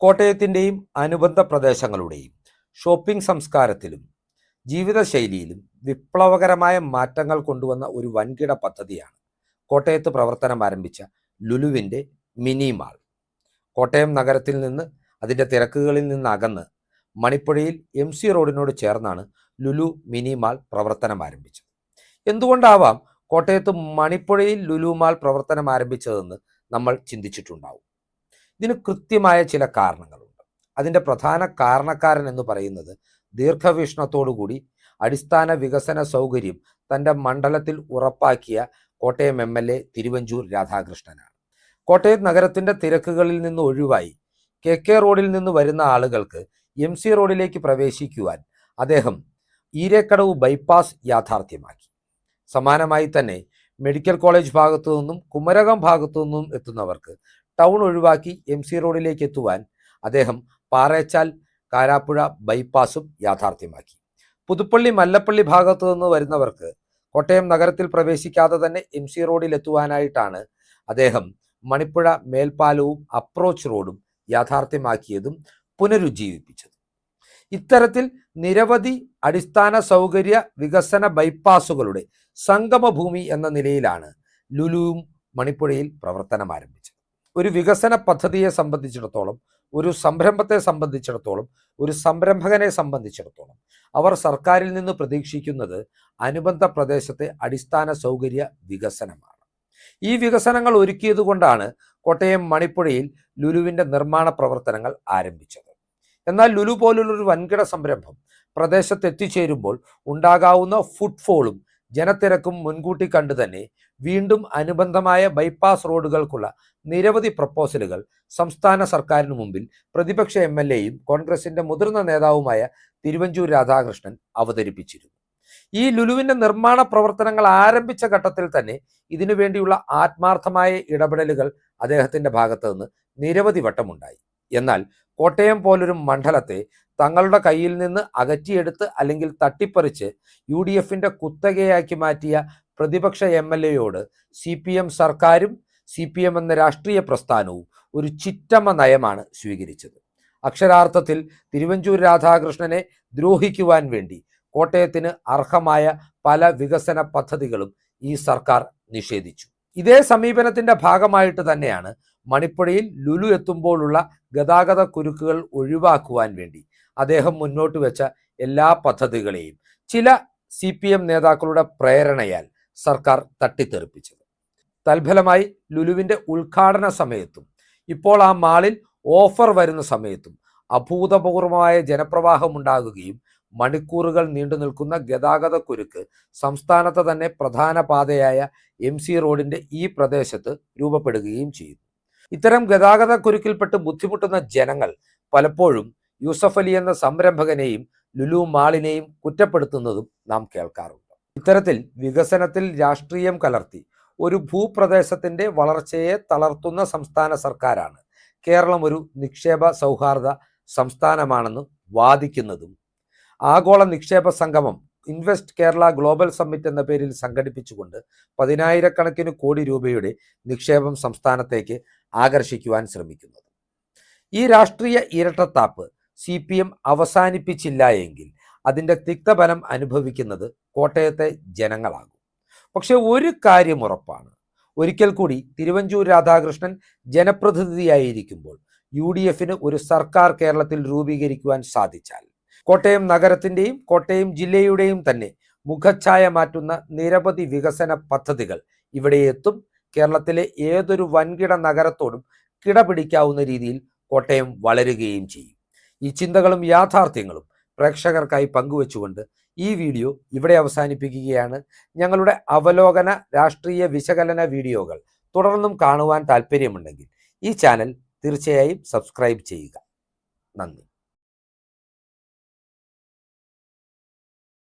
കോട്ടയത്തിൻ്റെയും അനുബന്ധ പ്രദേശങ്ങളുടെയും ഷോപ്പിംഗ് സംസ്കാരത്തിലും ജീവിതശൈലിയിലും വിപ്ലവകരമായ മാറ്റങ്ങൾ കൊണ്ടുവന്ന ഒരു വൻകിട പദ്ധതിയാണ് കോട്ടയത്ത് പ്രവർത്തനം ആരംഭിച്ച ലുലുവിൻ്റെ മിനി മാൾ. കോട്ടയം നഗരത്തിൽ നിന്ന് അതിൻ്റെ തിരക്കുകളിൽ നിന്ന് അകന്ന് മണിപ്പുഴയിൽ MC റോഡിനോട് ചേർന്നാണ് ലുലു മിനി മാൾ പ്രവർത്തനം ആരംഭിച്ചത്. എന്തുകൊണ്ടാവാം കോട്ടയത്ത് മണിപ്പുഴയിൽ ലുലു മാൾ പ്രവർത്തനം ആരംഭിച്ചതെന്ന് നമ്മൾ ചിന്തിച്ചിട്ടുണ്ടാവും. ഇതിന് കൃത്യമായ ചില കാരണങ്ങളുണ്ട്. അതിൻ്റെ പ്രധാന കാരണക്കാരൻ എന്ന് പറയുന്നത് ദീർഘവീക്ഷണത്തോടുകൂടി അടിസ്ഥാന വികസന സൗകര്യം തൻ്റെ മണ്ഡലത്തിൽ ഉറപ്പാക്കിയ കോട്ടയം MLA തിരുവഞ്ചൂർ രാധാകൃഷ്ണനാണ്. കോട്ടയം നഗരത്തിൻ്റെ തിരക്കുകളിൽ നിന്ന് ഒഴിവായി KK റോഡിൽ നിന്ന് വരുന്ന ആളുകൾക്ക് MC റോഡിലേക്ക് പ്രവേശിക്കുവാൻ അദ്ദേഹം ഈരേക്കടവ് ബൈപ്പാസ് യാഥാർത്ഥ്യമാക്കി. സമാനമായി തന്നെ മെഡിക്കൽ കോളേജ് ഭാഗത്തു നിന്നും കുമരകം ഭാഗത്തു നിന്നും എത്തുന്നവർക്ക് ടൗൺ ഒഴിവാക്കി MC റോഡിലേക്ക് എത്തുവാൻ അദ്ദേഹം പാറേച്ചാൽ കാരാപ്പുഴ ബൈപ്പാസും യാഥാർത്ഥ്യമാക്കി. പുതുപ്പള്ളി മല്ലപ്പള്ളി ഭാഗത്തു നിന്ന് വരുന്നവർക്ക് കോട്ടയം നഗരത്തിൽ പ്രവേശിക്കാതെ തന്നെ MC റോഡിൽ എത്തുവാനായിട്ടാണ് അദ്ദേഹം മണിപ്പുഴ മേൽപ്പാലവും അപ്രോച്ച് റോഡും യാഥാർത്ഥ്യമാക്കിയതും പുനരുജ്ജീവിപ്പിച്ചത്. ഇത്തരത്തിൽ നിരവധി അടിസ്ഥാന സൗകര്യ വികസന ബൈപ്പാസുകളുടെ സംഗമഭൂമി എന്ന നിലയിലാണ് ലുലുവും മണിപ്പുഴയിൽ പ്രവർത്തനം ആരംഭിച്ചത്. ഒരു വികസന പദ്ധതിയെ സംബന്ധിച്ചിടത്തോളം, ഒരു സംരംഭത്തെ സംബന്ധിച്ചിടത്തോളം, ഒരു സംരംഭകനെ സംബന്ധിച്ചിടത്തോളം അവർ സർക്കാരിൽ നിന്ന് പ്രതീക്ഷിക്കുന്നത് അനുബന്ധ പ്രദേശത്തെ അടിസ്ഥാന സൗകര്യ വികസനമാണ്. ഈ വികസനങ്ങൾ ഒരുക്കിയത് കൊണ്ടാണ് കോട്ടയം മണിപ്പുഴയിൽ ലുലുവിൻ്റെ നിർമ്മാണ പ്രവർത്തനങ്ങൾ ആരംഭിച്ചത്. എന്നാൽ ലുലു പോലുള്ളൊരു വൻകിട സംരംഭം പ്രദേശത്ത് എത്തിച്ചേരുമ്പോൾ ഉണ്ടാകാവുന്ന ഫുട്ഫോളും ജനത്തിരക്കും മുൻകൂട്ടി കണ്ടു തന്നെ വീണ്ടും അനുബന്ധമായ ബൈപ്പാസ് റോഡുകൾക്കുള്ള നിരവധി പ്രപ്പോസലുകൾ സംസ്ഥാന സർക്കാരിന് മുമ്പിൽ പ്രതിപക്ഷ MLAയും കോൺഗ്രസിന്റെ മുതിർന്ന നേതാവുമായ തിരുവഞ്ചൂർ രാധാകൃഷ്ണൻ അവതരിപ്പിച്ചിരുന്നു. ഈ ലുലുവിന്റെ നിർമ്മാണ പ്രവർത്തനങ്ങൾ ആരംഭിച്ച ഘട്ടത്തിൽ തന്നെ ഇതിനു വേണ്ടിയുള്ള ആത്മാർത്ഥമായ ഇടപെടലുകൾ അദ്ദേഹത്തിന്റെ ഭാഗത്ത് നിന്ന് നിരവധി വട്ടമുണ്ടായി. എന്നാൽ കോട്ടയം പോലൊരു മണ്ഡലത്തെ തങ്ങളുടെ കയ്യിൽ നിന്ന് അകറ്റിയെടുത്ത് അല്ലെങ്കിൽ തട്ടിപ്പറിച്ച് UDFന്റെ കുത്തകയാക്കി മാറ്റിയ പ്രതിപക്ഷ MLAയോട് CPM സർക്കാരും CPM എന്ന രാഷ്ട്രീയ പ്രസ്ഥാനവും ഒരു ചിറ്റമ്മ നയമാണ് സ്വീകരിച്ചത്. അക്ഷരാർത്ഥത്തിൽ തിരുവഞ്ചൂർ രാധാകൃഷ്ണനെ ദ്രോഹിക്കുവാൻ വേണ്ടി കോട്ടയത്തിന് അർഹമായ പല വികസന പദ്ധതികളും ഈ സർക്കാർ നിഷേധിച്ചു. ഇതേ സമീപനത്തിന്റെ ഭാഗമായിട്ട് തന്നെയാണ് മണിപ്പുഴയിൽ ലുലു എത്തുമ്പോഴുള്ള ഗതാഗത കുരുക്കുകൾ ഒഴിവാക്കുവാൻ വേണ്ടി അദ്ദേഹം മുന്നോട്ട് വെച്ച എല്ലാ പദ്ധതികളെയും ചില CPM നേതാക്കളുടെ പ്രേരണയാൽ സർക്കാർ തട്ടിത്തെറിപ്പിച്ചത്. തൽഫലമായി ലുലുവിൻ്റെ ഉദ്ഘാടന സമയത്തും ഇപ്പോൾ ആ മാളിൽ ഓഫർ വരുന്ന സമയത്തും അഭൂതപൂർവമായ ജനപ്രവാഹം ഉണ്ടാകുകയും മണിക്കൂറുകൾ നീണ്ടു നിൽക്കുന്ന ഗതാഗത കുരുക്ക് സംസ്ഥാനത്തെ തന്നെ പ്രധാന പാതയായ MC റോഡിൻ്റെ ഈ പ്രദേശത്ത് രൂപപ്പെടുകയും ചെയ്യുന്നു. ഇത്തരം ഗതാഗത കുരുക്കിൽപ്പെട്ട് ബുദ്ധിമുട്ടുന്ന ജനങ്ങൾ പലപ്പോഴും യൂസഫ് അലി എന്ന സംരംഭകനെയും ലുലു മാളിനെയും കുറ്റപ്പെടുത്തുന്നതും നാം കേൾക്കാറുണ്ട്. ഇത്തരത്തിൽ വികസനത്തിൽ രാഷ്ട്രീയം കലർത്തി ഒരു ഭൂപ്രദേശത്തിൻ്റെ വളർച്ചയെ തളർത്തുന്ന സംസ്ഥാന സർക്കാരാണ് കേരളം ഒരു നിക്ഷേപ സൗഹാർദ്ദ സംസ്ഥാനമാണെന്ന് വാദിക്കുന്നതും ആഗോള നിക്ഷേപ സംഗമം ഇൻവെസ്റ്റ് കേരള ഗ്ലോബൽ സമ്മിറ്റ് എന്ന പേരിൽ സംഘടിപ്പിച്ചുകൊണ്ട് 10,000 കോടി രൂപയുടെ നിക്ഷേപം സംസ്ഥാനത്തേക്ക് ആകർഷിക്കുവാൻ ശ്രമിക്കുന്നത്. ഈ രാഷ്ട്രീയ ഇരട്ടത്താപ്പ് CPM അവസാനിപ്പിച്ചില്ല എങ്കിൽ അതിൻ്റെ തിക്തഫലം അനുഭവിക്കുന്നത് കോട്ടയത്തെ ജനങ്ങളാകും. പക്ഷെ ഒരു കാര്യം ഉറപ്പാണ്, ഒരിക്കൽ കൂടി തിരുവഞ്ചൂർ രാധാകൃഷ്ണൻ ജനപ്രതിനിധിയായിരിക്കുമ്പോൾ UDFന് ഒരു സർക്കാർ കേരളത്തിൽ രൂപീകരിക്കുവാൻ സാധിച്ചാൽ കോട്ടയം നഗരത്തിൻ്റെയും കോട്ടയം ജില്ലയുടെയും തന്നെ മുഖച്ഛായ മാറ്റുന്ന നിരവധി വികസന പദ്ധതികൾ ഇവിടെ എത്തും. കേരളത്തിലെ ഏതൊരു വൻകിട നഗരത്തോടും കിടപിടിക്കാവുന്ന രീതിയിൽ കോട്ടയം വളരുകയും ചെയ്യും. ഈ ചിന്തകളും യാഥാർത്ഥ്യങ്ങളും പ്രേക്ഷകർക്കായി പങ്കുവെച്ചുകൊണ്ട് ഈ വീഡിയോ ഇവിടെ അവസാനിപ്പിക്കുകയാണ്. ഞങ്ങളുടെ അവലോകന രാഷ്ട്രീയ വിശകലന വീഡിയോകൾ തുടർന്നും കാണുവാൻ താല്പര്യമുണ്ടെങ്കിൽ ഈ ചാനൽ തീർച്ചയായും സബ്സ്ക്രൈബ് ചെയ്യുക. നന്ദി.